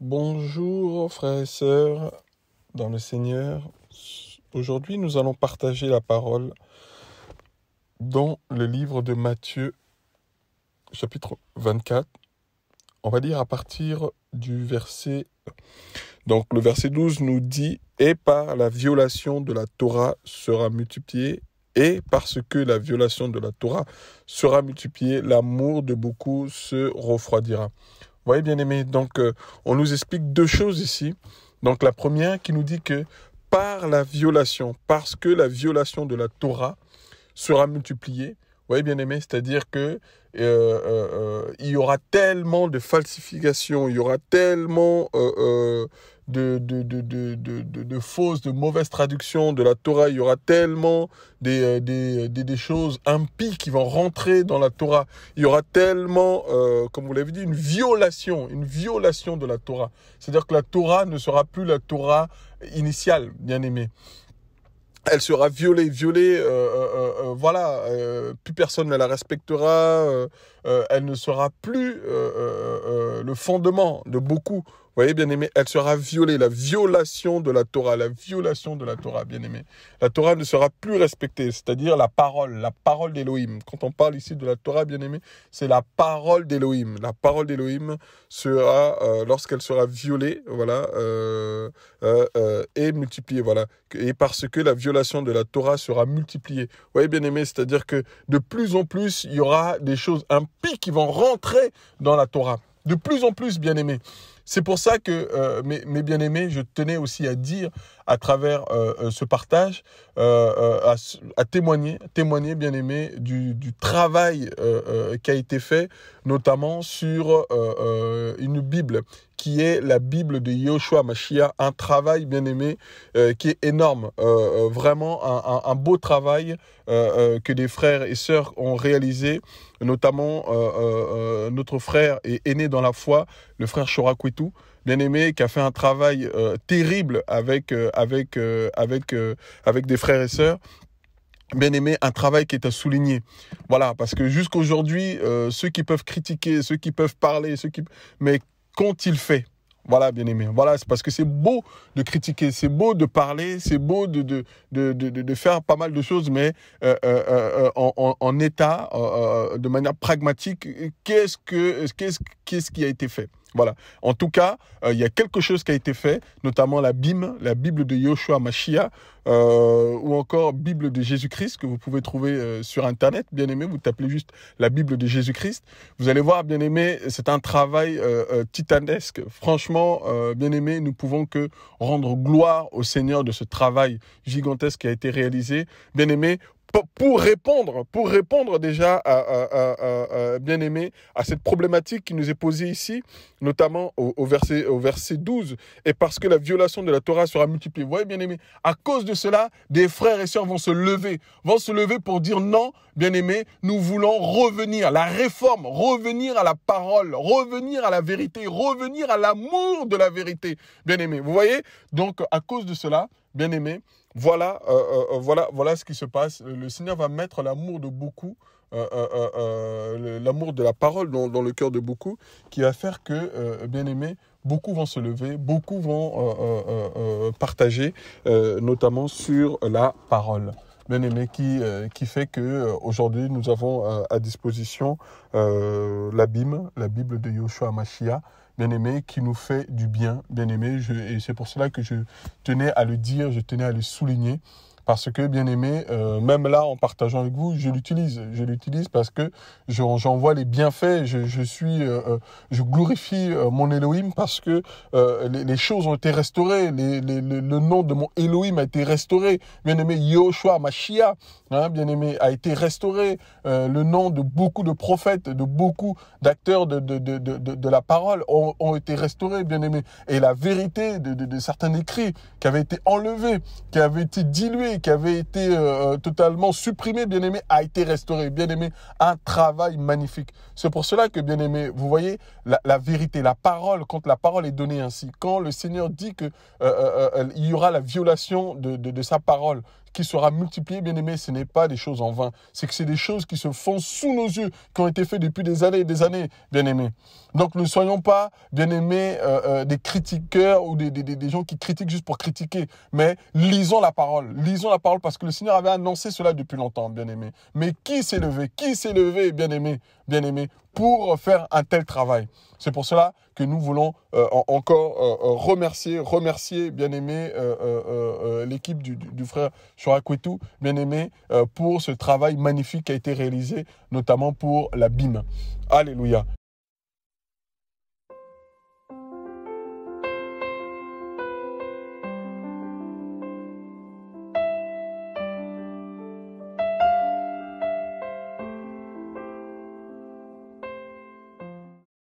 Bonjour frères et sœurs dans le Seigneur. Aujourd'hui, nous allons partager la parole dans le livre de Matthieu, chapitre 24. On va lire à partir du verset... Donc le verset 12 nous dit « Et par la violation de la Torah sera multipliée, et parce que la violation de la Torah sera multipliée, l'amour de beaucoup se refroidira. » Vous voyez, bien-aimés, donc on nous explique deux choses ici. Donc la première qui nous dit que par la violation, parce que la violation de la Torah sera multipliée, vous voyez, bien-aimés, c'est-à-dire que il y aura tellement de falsifications, il y aura tellement de fausses, de mauvaises traductions de la Torah, il y aura tellement des choses impies qui vont rentrer dans la Torah, il y aura tellement, comme vous l'avez dit, une violation de la Torah. C'est-à-dire que la Torah ne sera plus la Torah initiale, bien-aimés. Elle sera violée, voilà, plus personne ne la respectera, elle ne sera plus le fondement de beaucoup. Vous voyez, bien-aimé, elle sera violée, la violation de la Torah, bien-aimé. La Torah ne sera plus respectée, c'est-à-dire la parole d'Élohim. Quand on parle ici de la Torah, bien-aimé, c'est la parole d'Élohim. La parole d'Élohim sera, lorsqu'elle sera violée, voilà, et multipliée, voilà. Et parce que la violation de la Torah sera multipliée. Vous voyez, bien-aimé, c'est-à-dire que de plus en plus, il y aura des choses impies qui vont rentrer dans la Torah. De plus en plus, bien-aimé. C'est pour ça que, mes bien-aimés, je tenais aussi à dire, à travers ce partage, à témoigner, bien-aimés, du travail qui a été fait, notamment sur une Bible, qui est la Bible de Yehoshua Mashiach, un travail, bien-aimé, qui est énorme, vraiment un beau travail que des frères et sœurs ont réalisé, notamment notre frère et aîné dans la foi, le frère Chorakwetu, bien-aimé, qui a fait un travail terrible avec des frères et sœurs. Bien-aimé, un travail qui est à souligner. Voilà, parce que jusqu'aujourd'hui, ceux qui peuvent critiquer, ceux qui peuvent parler, mais qu'ont-ils fait ? Voilà, bien-aimé. Voilà, c'est parce que c'est beau de critiquer, c'est beau de parler, c'est beau de faire pas mal de choses, mais en état, de manière pragmatique, qu'est-ce qui a été fait ? Voilà. En tout cas, il y a quelque chose qui a été fait, notamment la Bible de Yehoshua Mashiach, ou encore Bible de Jésus-Christ, que vous pouvez trouver sur Internet, bien-aimé. Vous tapez juste la Bible de Jésus-Christ. Vous allez voir, bien-aimé, c'est un travail titanesque. Franchement, bien-aimé, nous pouvons que rendre gloire au Seigneur de ce travail gigantesque qui a été réalisé. Bien-aimé, pour répondre déjà bien-aimé, à cette problématique qui nous est posée ici, notamment au verset 12, et parce que la violation de la Torah sera multipliée. Vous voyez, bien-aimé, à cause de cela, des frères et sœurs vont se lever pour dire non, bien-aimé, nous voulons revenir, la réforme, revenir à la parole, revenir à la vérité, revenir à l'amour de la vérité, bien-aimé. Vous voyez, donc à cause de cela, bien-aimé, voilà ce qui se passe. Le Seigneur va mettre l'amour de beaucoup, l'amour de la parole dans le cœur de beaucoup, qui va faire que, bien-aimés, beaucoup vont se lever, beaucoup vont partager, notamment sur la parole. Bien-aimé, qui fait que aujourd'hui nous avons à disposition la Bible de Yehoshua Mashiach, bien-aimé, qui nous fait du bien, bien-aimé, et c'est pour cela que je tenais à le dire, je tenais à le souligner, parce que, bien-aimé, même là, en partageant avec vous, je l'utilise parce que j'en vois les bienfaits, je glorifie mon Elohim parce que les choses ont été restaurées, le nom de mon Elohim a été restauré, bien-aimé, Yehoshua Mashiach, hein, bien-aimé, a été restauré, le nom de beaucoup de prophètes, de beaucoup d'acteurs de la parole ont été restaurés, bien-aimé, et la vérité de certains écrits qui avaient été enlevés, qui avaient été dilués, qui avait été totalement supprimé, bien-aimé, a été restauré. Bien-aimé, un travail magnifique. C'est pour cela que, bien-aimé, vous voyez, la vérité, la parole, quand la parole est donnée ainsi, quand le Seigneur dit que il y aura la violation de sa parole, qui sera multiplié, bien aimé, ce n'est pas des choses en vain. C'est que c'est des choses qui se font sous nos yeux, qui ont été faites depuis des années et des années, bien aimé. Donc ne soyons pas, bien aimé, des critiqueurs ou des gens qui critiquent juste pour critiquer, mais lisons la parole parce que le Seigneur avait annoncé cela depuis longtemps, bien aimé. Mais qui s'est levé, bien aimé, pour faire un tel travail? C'est pour cela que nous voulons encore remercier, bien aimé, l'équipe du frère Chorakwetu, bien aimé, pour ce travail magnifique qui a été réalisé, notamment pour la BIM. Alléluia.